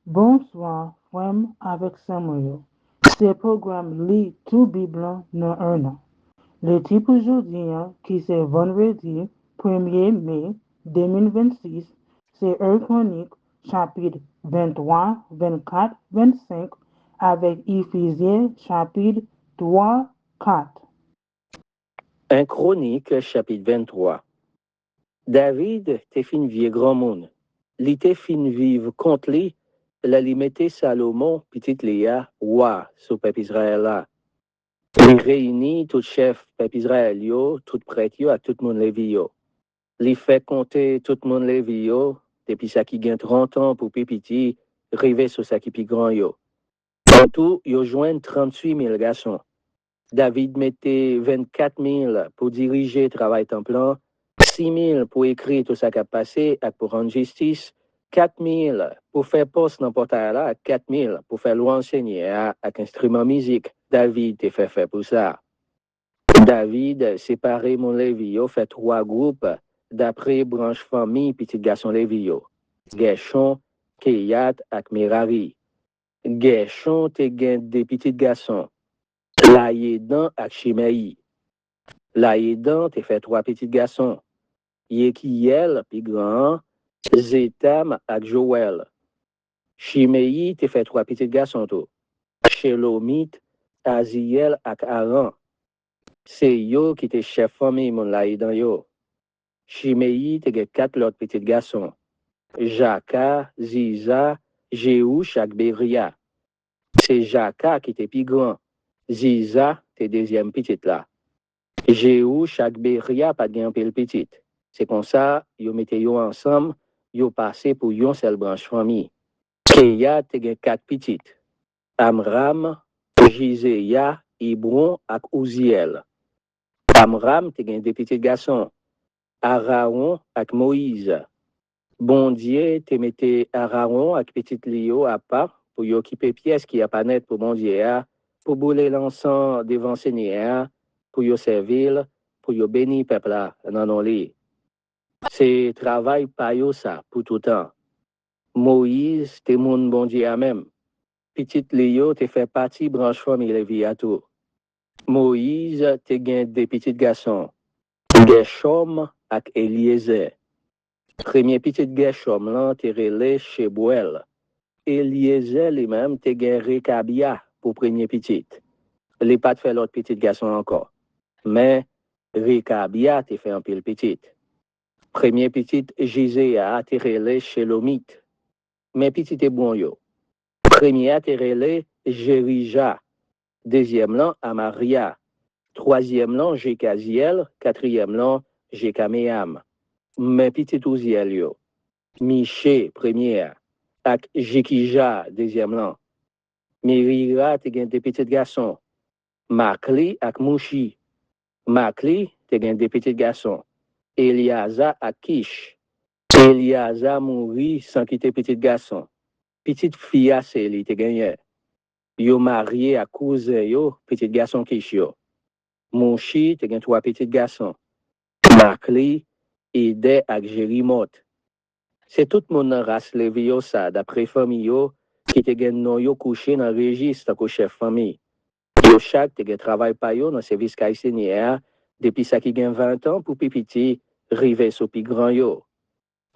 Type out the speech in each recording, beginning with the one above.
Bonsoir, frère avec Samuel. Ce programme lit tout Bible dans un an. Le type aujourd'hui, qui c'est vendredi 1er mai 2026, c'est un chronique chapitre 23, 24, 25 avec Éphésiens chapitre 3, 4. Un Chronique, chapitre 23. David te fin vie grand monde. Li te fin vive contre li, la li mette Salomon, petite Léa, roi, sous peuple Israël là. Li réunit tout chef peuple Israël yo, tout prêtre yo, à tout le monde levi yo. Li fait compter tout le monde levi yo, depuis ça qui gagne 30 ans pour pipiti, rive sur ça qui pi grand yo. En tout, yo joignent 38 000 garçons. David mettait 24 000 pour diriger le travail temps plein, 6 000 pour écrire tout ça qui a passé et pour rendre justice, 4 000 pour faire poste dans le portail là, 4 000 pour faire l'enseigner avec instrument musique. David te fait pour ça. David séparé mon Lévio, fait 3 groupes d'après branche famille petit garçon Lévio. Gershon, Keyat et Merari. Gershon te gagne des petits garçons. Laïdan et Shimei. Laïdan te fait 3 petits garçons. Yekiel, puis grand, Zetam et Joël. Shimei te fait 3 petits garçons tout. Shelomit, Aziel et Aaron. C'est yo qui te chef famille mon Laïdan yo. Shimei te get 4 autres petits garçons. Jaka, Ziza, Jéhouch et Beria. C'est Jaka qui te plus grand. Ziza, te deuxième petite là. Jéhou, chaque Beria, pas de pile petite. C'est comme ça, yo mettez yo ensemble, yo passé pour yon seule branche famille. Keya te gen 4 petites. Amram, Jizeya, Ibron ak Uziel. Amram te gen 2 petits garçons. Araon ak Moïse. Bon Dieu te mette Araon ak petite Lio à part pour yo occuper pièce qui a pas net pour bon Dieu pour bouler l'encens devant Seigneur, pour yo servir, pour yo bénir peuple là, non li. C'est travail pa yo ça pour tout temps. Moïse te moun bon Dieu à même. Petite Lio te fait partie branche famille Lévi à tout. Moïse te gen des petits garçons. Gershom ak Eliezer. Premier petit Gershom là te relé chez Boel. Eliezer lui-même te gen Rekabia pour premier petit. Les pas fait l'autre petit garçon encore. Mais Rekabia te fait un pile petit. Premier petit Gisea te relé chez Lomit. Mais petit est bon yo. Premier te relé Jerija. Deuxième lan Amaria. Troisième lan Jekaziel. Quatrième lan Jekameam. Mais petit Ouziel yo. Miché, première. Ak Jekija, deuxième lan. Mirira te gen des petits garçons. Makli ak Mouchi. Makli te gen des petits garçons. Eliaza ak Kish. Eliaza mouri sans quitter petit garçon. Petite fille c'est li te gagné. Yo marié à cousin yo, petit garçon Kish yo. Mouchi te gen 3 petits garçons. Makli, Ede ak Jerimot. C'est tout mon race levi yo ça, d'après famille yo, qui te gen non yo couché dans le registre ko chef famille. Yo chaque te gen travail pa yo dans service kay Seigneur, depuis ça qui gen 20 ans pour pipiti, rive sou pi grand yo.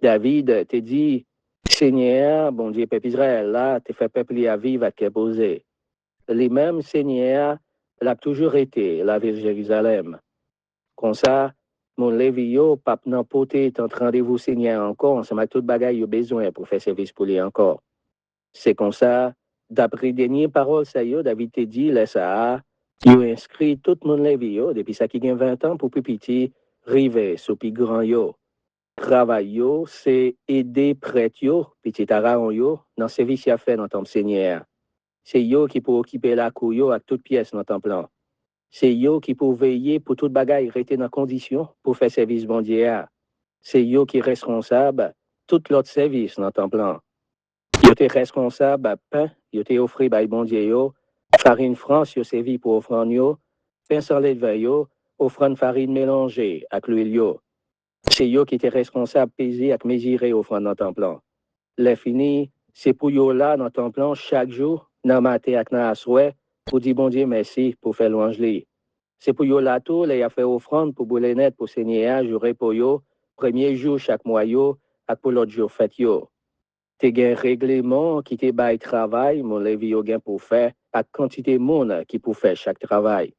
David te dit, Seigneur, bon Dieu, peuple Israël, là, te fait peuple à vivre à qui posé. Les mêmes Seigneur, l'a toujours été, la ville de Jérusalem. Comme ça, mon Lévi yo, pape nan pote, tant rendez-vous Seigneur encore, ça m'a tout bagay yo besoin pour faire service pour lui encore. C'est comme ça, d'après dernier parole, ça yo, David te dit, là, ça, yo inscrit tout mon Lévi yo, depuis ça qui gagne 20 ans pour plus petit, rive sous pi grand yo. Travail yo, c'est aider prêtre yo, petit Aaron yo, dans service à faire dans ton Seigneur. C'est yo qui peut occuper la cour yo avec toute pièce dans ton plan. C'est yo qui peut veiller pour toute bagaille rester dans condition pour faire service bon Dieu. C'est yo qui est responsable tout l'autre service dans ton plan. Yo te responsable pain, yo te offri by bon Dieu yo, farine France yo servi pour offrande yo, pain sans lait de veille yo, offrande farine mélangée avec l'huile yo. C'est yo qui était responsable peser et mesurer offrande dans ton plan. Les fini, C'est pour yo là dans ton plan chaque jour, dans matin ak nan aswè, pour dire bon Dieu merci pour faire louange li. C'est pour yo là tout, les a fait offrande pour boule net pour Seigneur, juré pour yo, premier jour chaque mois yo, ak pour l'autre jour fête yo. Te gen règlement qui te bail travail, mon levi yo gen pour faire, ak quantité monde qui pour faire chaque travail.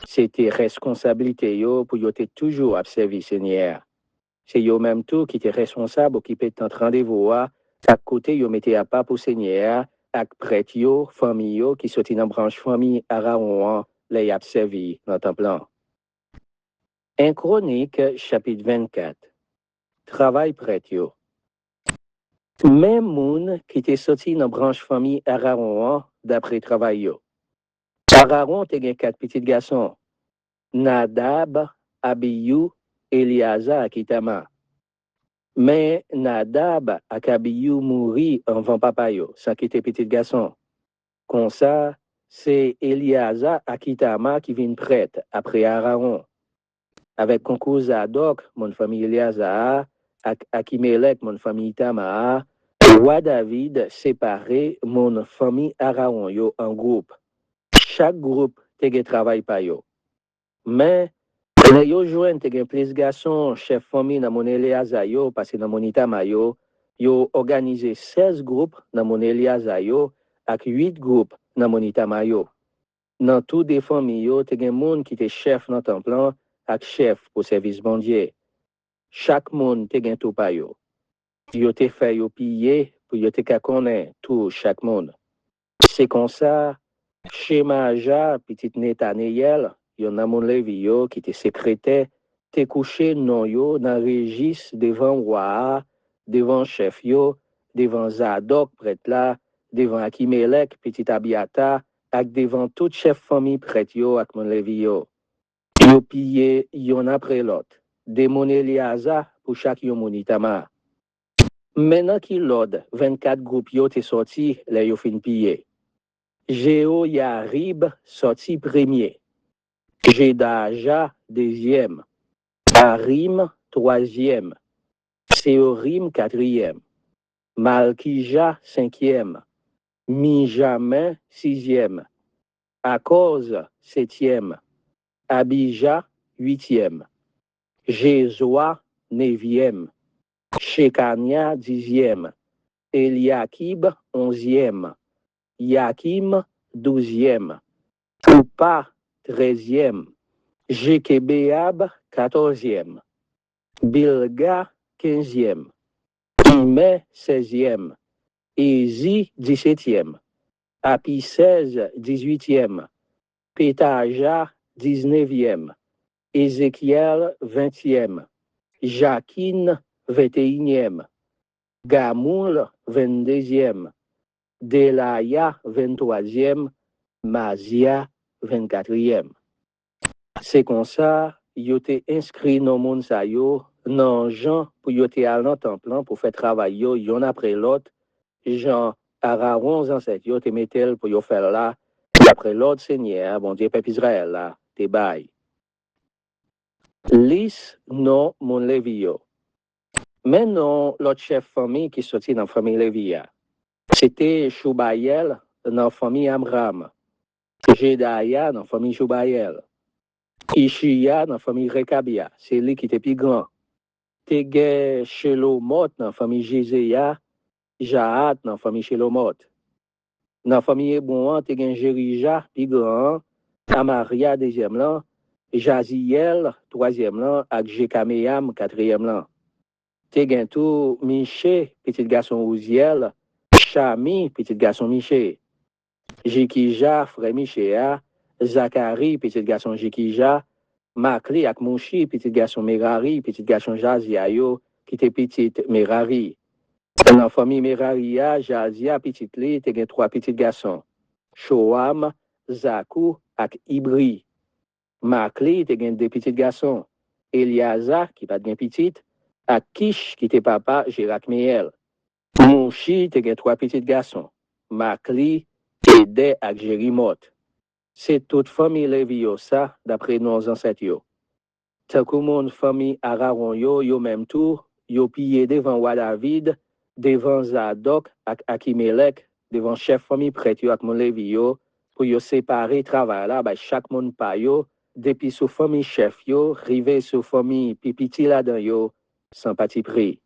C'était responsabilité yo pour yo te toujours observer Seigneur. C'est yo même tout qui était responsable occuper de rendez-vous à côté yo mettez à pas pour Seigneur ak prêtre yo, famille yo qui sorti dans branche famille Aaron les a servi dans ton plan. 1 Chronique chapitre 24. Travail prêtre yo. Même moun qui était sorti dans branche famille Aaron d'après travail yo. Aaron te gen 4 petits garçons. Nadab, Abiyu, Eliasa ak Itama. Mais Nadab ak Abiyu mouri avant papa yo, sans quitter petit garçon. Comme ça, c'est Eliasa ak Itama qui vient prêtre après Aaron. Avec concours Zadok, mon famille Eliasa, ak Akimelech, mon famille Itama, roi David séparé mon famille Aaron yo en groupe. Chaque groupe te gen travail pa yo. Mais le yo jouen te gen plus garçon chef famille dans mon Eliasa yo parce que dans mon Itama yo organisé 16 groupes dans mon Eliasa yo ak 8 groupes dans mon Itama yo. Dans tout des familles yo te gen moun qui te chef dans ton plan ak chef pour service bon Dieu. Chaque moun te gen tout pa yo. Yo te fait yo piller pour yo te ka connaît tout chaque monde. C'est comme ça Shemaja petit Netaniel yon nan mon levi yo qui te secrétaire te couché non yo dans registre devant roi, devant chef yo, devant Zadok prêtre là, devant Akimelech petit Abiata, ak devant tout chef famille prêtre yo ak mon levi yo. Yo pillé yon après l'autre. De mon Eliasa pour chaque yon mon Itama. Maintenant qui l'ordre 24 groupes yo te sorti les yo fin pillé. Jéhoiarib sorti premier. Jedaja deuxième. Harim troisième. Seorim quatrième. Malkija cinquième. Mijamin sixième. Akoz septième. Abija huitième. Jézoa neuvième. Shekania dixième. Eliakib onzième. Yakim, 12e. Poupa, 13e. Jekebeab, 14e. Bilga, 15e. Ime, 16e. Ezi, 17e. Apisez, 18e. Petaja, 19e. Ézéchiel, 20e. Jakin, 21e. Gamoul, 22e. Delaya, 23e, Mazia, 24e. C'est comme ça, yo te inscrit dans moun sa yo, nan Jean, pour yo te al nan temps plan pour faire travail yo, yon après l'autre, Jean, Aaron, ancêtres yo te metel pour yo faire là, après l'autre Seigneur, bon Dieu, peuple Israël là, te bail. Lis, non, mon Lévi yo. Maintenant, l'autre chef famille qui sorti dans la famille Lévi. C'était Choubayel dans la famille Amram. Jedaya dans la famille Choubayel. Ishia dans la famille Rekabia. C'est lui qui était plus grand. Tegé Shelomot dans la famille Jézéa. Jahat dans la famille Shelomot. Dans la famille Ebouan, tegé Jérija, plus grand. Amaria, deuxième lan. Jaziel, troisième lan. Ak Jekameam, quatrième lan. Tegé tout Miché, petit garçon Ouziel. Chami, petit garçon Miché. Jekija, frère Michéa. Zacharie, petit garçon Jekija. Makli ak Mouchi, petit garçon Merari, petit garçon Jaziayo, qui était petit Merari. Dans la famille Meraria, Jazia, petit li, te gen 3 petits garçons. Shoam, Zakou, ak Ibri. Makli, te gen 2 petits garçons. Eliasa, qui pas gen petit, ak Kish, qui était papa, Jérakmeel. Mouchi, te gen 3 petits garçons. Makli, Ede ak Jérimot. C'est toute famille Lévi yo ça, d'après nos ancêtres yo. Tant que mon famille Aaron yo même tout, yo pillé devant roi David, devant Zadok ak Akimelek, devant chef famille prêtre yo ak mon Lévi yo, pour yo séparer travail là, bah, chaque monde pa yo, depuis sous famille chef yo, rivé sous famille pipiti là dans yo, sans parti pris.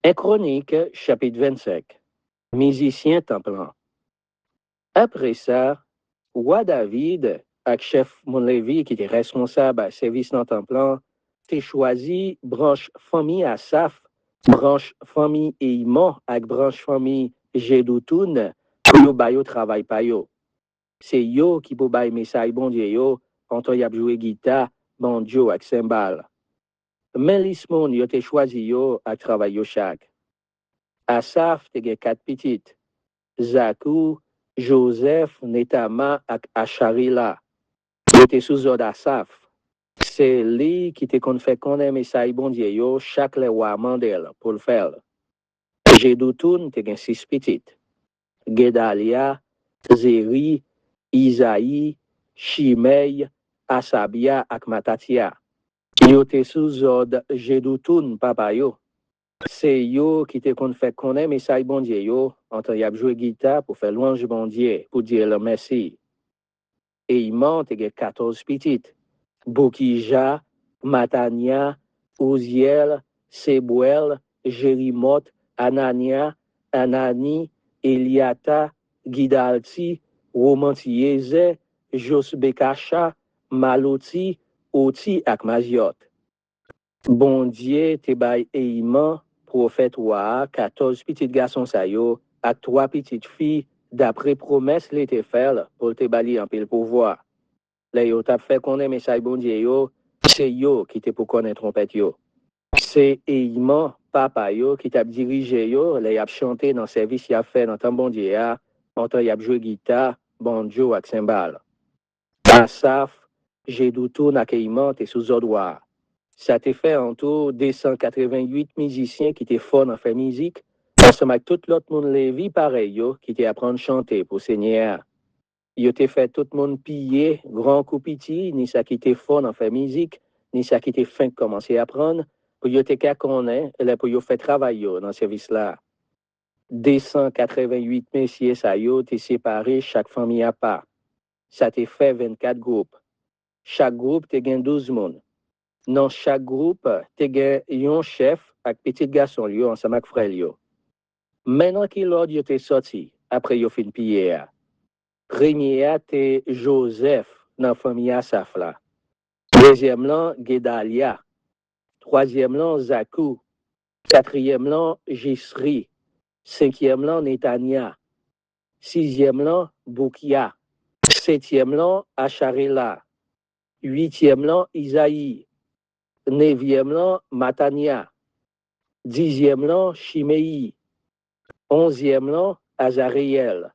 1 Chronique, chapitre 25. Musicien templant. Après ça, roi David, ak chef mon Lévi qui était responsable à service dans templant, t'es choisi branche famille Asaph, branche famille Eiman ak branche famille Jedoutoun pour yo ba yo travail pa yo. C'est yo qui pou bay message bon Dieu yo, quand y a joué guitare, banjo ak cymbal. Men lismon yo te choisi yo ak travail yo chaque. Asaph te gen 4 petites. Zakou, Joseph, Netama ak Acharila. Yo te sous ordre Asaph. C'est lui qui te kon fait connaître message bon Dieu yo chaque le roi mandel pour le faire. Jedoutoun te gen 6 petites. Gedalia, Zeri, Isaïe, Shimei, Asabia ak Matatia. Yo te sous ordre Jedoutoun papa yo. C'est yo qui te kon fait connaître message bon Dieu yo, entre y a joué guitare pour faire louange bon Dieu, pour dire le merci. Et il monte 14 petites. Bokija, Matania, Uziel, Sebuel, Jérimot, Anania, Anani, Eliata, Gidalti, Romantieze, Josbekasha, Maloti, Oti ak Maziot. Bon Dieu te bay Eiman, prophète roi, 14 petits garçons sa yo, ak 3 petites filles, d'après promesse li te fait pour te bali en pile pouvoir. Le yo tap fait connaître message bon Dieu yo, c'est yo qui te pour connaître trompette yo. C'est Eiman, papa yo, qui t'a dirigé yo, le yap chanté dans service y a fait dans temps bon Dieu ya, entre y a joué guitare, banjo ak cymbal. Asaph, Jedoutoun ak Eiman te sous ordre. Ça te fait en tout 288 musiciens qui étaient forts dans faire musique, ensemble avec tout l'autre monde Lévi pareil yo, qui t'est apprendre à chanter pour Seigneur. Yo te fait tout le monde piller, grand coup petit, ni ça qui était fort dans faire musique, ni ça qui était fin de commencer à apprendre, pour yo te qu'à connaître, et pour yo fait travail yo dans ce service là. 288 messieurs ça yo te séparé chaque famille à part. Ça te fait 24 groupes. Chaque groupe te gagne 12 monde. Dans chaque groupe, te gen yon chef ak petit garçon yo ensemble ak frère yo. Maintenant que l'ordre yo te sorti, après yo fin piller. Premier te Joseph dans famille Asaph la. Deuxième lan Gedalia. Troisième lan Zakou. Quatrième lan Jisri. Cinquième lan Netania. Sixième lan Boukia. Septième lan Acharela. Huitième lan Isaïe. 9e lan Matania, 10e lan Shimei, 11e lan Azariel,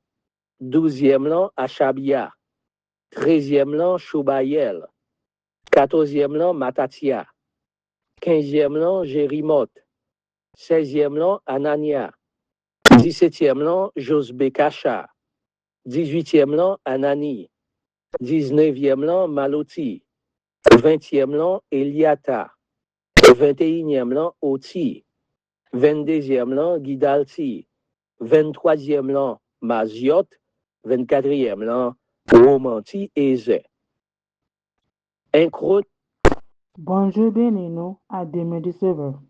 12e lan Achabia, 13e lan Choubayel, 14e lan Matatia, 15e lan Jérimot, 16e lan Anania, 17e lan Josbekasha, 18e lan Anani, 19e lan Maloti, 20e lan Eliata, 21e lan Oti, 22e lan Gidalti, 23e lan Maziot, 24e lan Romanti Eze. Bon Dieu bénit nous à demain du Sauveur.